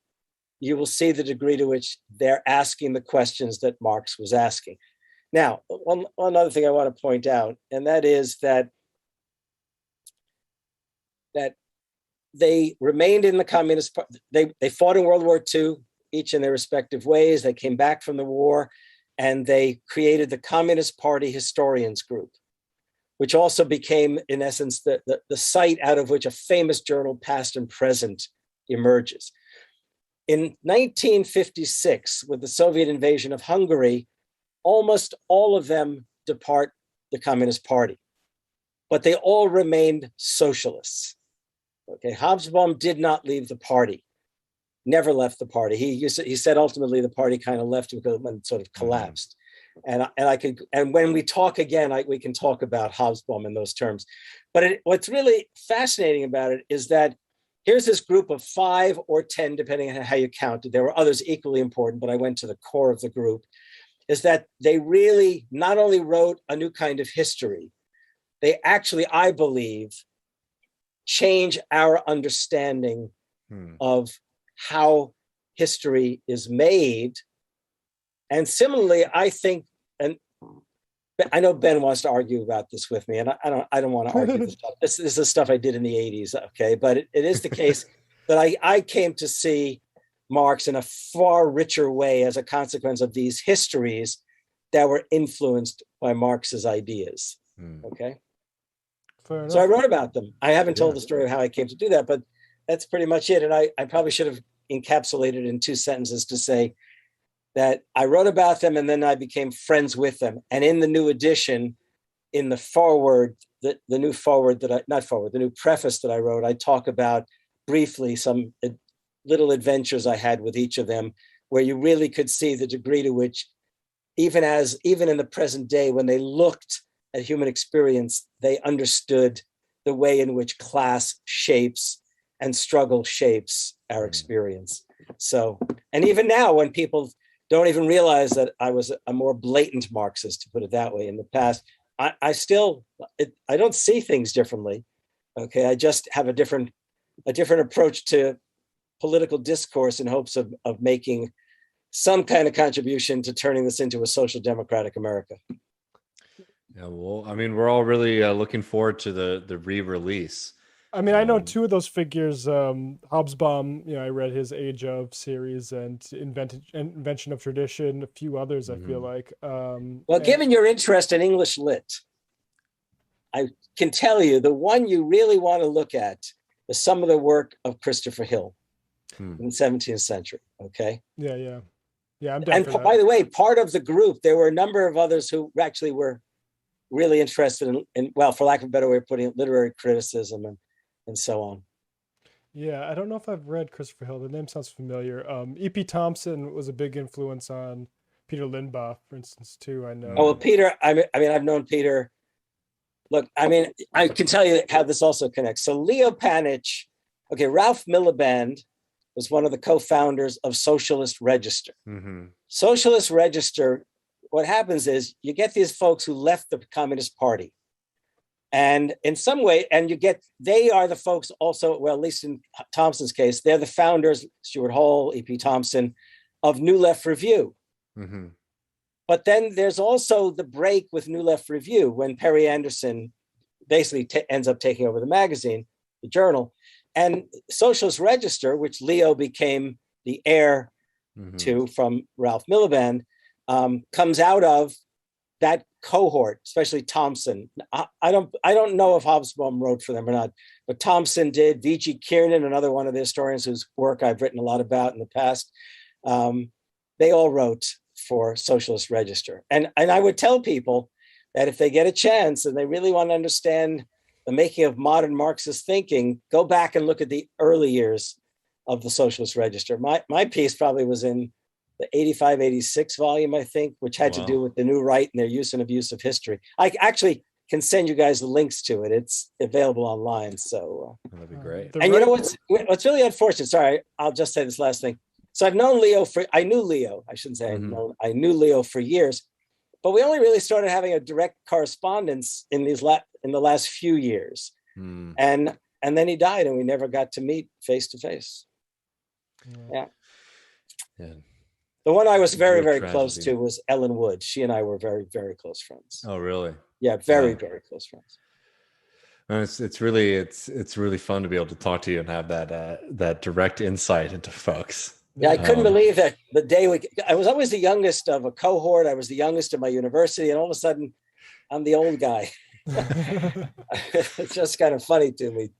you will see the degree to which they're asking the questions that Marx was asking. Now, one other thing I want to point out, and that is that they remained in the Communist Party. They fought in World War II, each in their respective ways. They came back from the war and they created the Communist Party Historians Group, which also became, in essence, the site out of which a famous journal, Past and Present, emerges. In 1956, with the Soviet invasion of Hungary, almost all of them depart the Communist Party, but they all remained socialists. Okay, Hobsbawm did not leave the party, never left the party. He said ultimately the party kind of left him when it sort of collapsed. And when we talk again, we can talk about Hobsbawm in those terms. But what's really fascinating about it is that here's this group of 5 or 10, depending on how you count it. There were others equally important, but I went to the core of the group, is that they really not only wrote a new kind of history, they actually, I believe, change our understanding of how history is made. And similarly, I think, and I know Ben wants to argue about this with me, and I don't want to argue this stuff. This is stuff I did in the 80s, okay? But it is the case that I came to see Marx in a far richer way as a consequence of these histories that were influenced by Marx's ideas, okay? So I wrote about them. I haven't told the story of how I came to do that, but that's pretty much it. And I probably should have encapsulated in 2 sentences to say that I wrote about them and then I became friends with them. And in the new edition, in the foreword, the new preface that I wrote, I talk about briefly some little adventures I had with each of them, where you really could see the degree to which, even in the present day, when they looked at human experience, they understood the way in which class shapes and struggle shapes our experience. So, and even now, when people don't even realize that I was a more blatant Marxist, to put it that way, in the past, I don't see things differently. Okay, I just have a different approach to political discourse in hopes of making some kind of contribution to turning this into a social democratic America. Yeah, well, I mean, we're all really looking forward to the re-release. I mean, I know 2 of those figures. Hobsbawm, I read his Age of series and Invention of Tradition, a few others, I feel like. Well, given your interest in English lit, I can tell you the one you really want to look at is some of the work of Christopher Hill in the 17th century. Okay. Yeah. I'm down And for that. by the way, part of the group, there were a number of others who actually were really interested in, well, for lack of a better way of putting it, literary criticism and so on. Yeah, I don't know if I've read Christopher Hill. The name sounds familiar. E.P. Thompson was a big influence on Peter Lindbaugh, for instance, too. I know. Oh, well, Peter, I mean, I've known Peter. Look, I mean, I can tell you how this also connects. So Leo Panitch, okay, Ralph Miliband was one of the co-founders of Socialist Register. Socialist Register, what happens is you get these folks who left the Communist Party. And in some way, and they are the folks also, well, at least in Thompson's case, they're the founders, Stuart Hall, E.P. Thompson, of New Left Review. But then there's also the break with New Left Review when Perry Anderson basically ends up taking over the magazine, the journal. And Socialist Register, which Leo became the heir to from Ralph Miliband, comes out of that cohort, especially Thompson. I don't know if Hobsbawm wrote for them or not, but Thompson did. V.G. Kiernan, another one of the historians whose work I've written a lot about in the past, they all wrote for Socialist Register. And I would tell people that if they get a chance and they really want to understand the making of modern Marxist thinking, go back and look at the early years of the Socialist Register. My piece probably was in the 85, 86 volume, I think, which had to do with the New Right and their use and abuse of history. I actually can send you guys the links to it. It's available online. So that'd be great. And you know what's really unfortunate? Sorry, I'll just say this last thing. So I've known Leo I knew Leo. I shouldn't say I knew Leo for years, but we only really started having a direct correspondence in the last few years. And then he died and we never got to meet face to face. Yeah. The one I was very, very close to was Ellen Wood. She and I were very, very close friends. Oh, really? Yeah, very, very close friends. It's really fun to be able to talk to you and have that direct insight into folks. Yeah, I couldn't believe that the day I was always the youngest of a cohort. I was the youngest of my university, and all of a sudden, I'm the old guy. It's just kind of funny to me.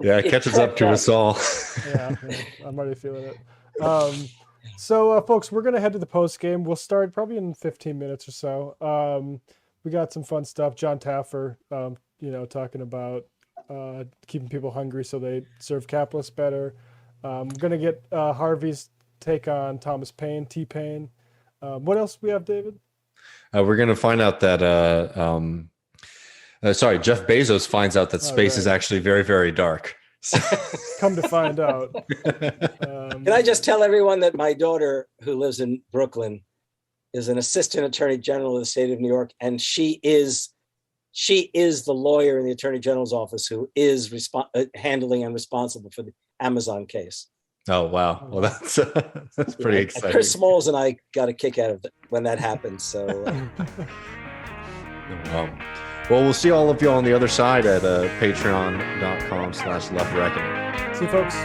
Yeah, it catches up to us all. Yeah, I'm already feeling it. So, folks, we're going to head to the post game. We'll start probably in 15 minutes or so. We got some fun stuff. John Taffer, talking about keeping people hungry so they serve capitalists better. I'm going to get Harvey's take on Thomas Paine, T-Pain. What else we have, David? We're going to find out that, Jeff Bezos finds out that space is actually very, very dark. Come to find out. Can I just tell everyone that my daughter, who lives in Brooklyn, is an assistant attorney general of the state of New York, and she is the lawyer in the attorney general's office who is handling and responsible for the Amazon case. Oh wow! Well, that's pretty exciting. Chris Smalls and I got a kick out of it when that happened. So. Well, we'll see all of you on the other side at patreon.com/leftreckoning. See you, folks.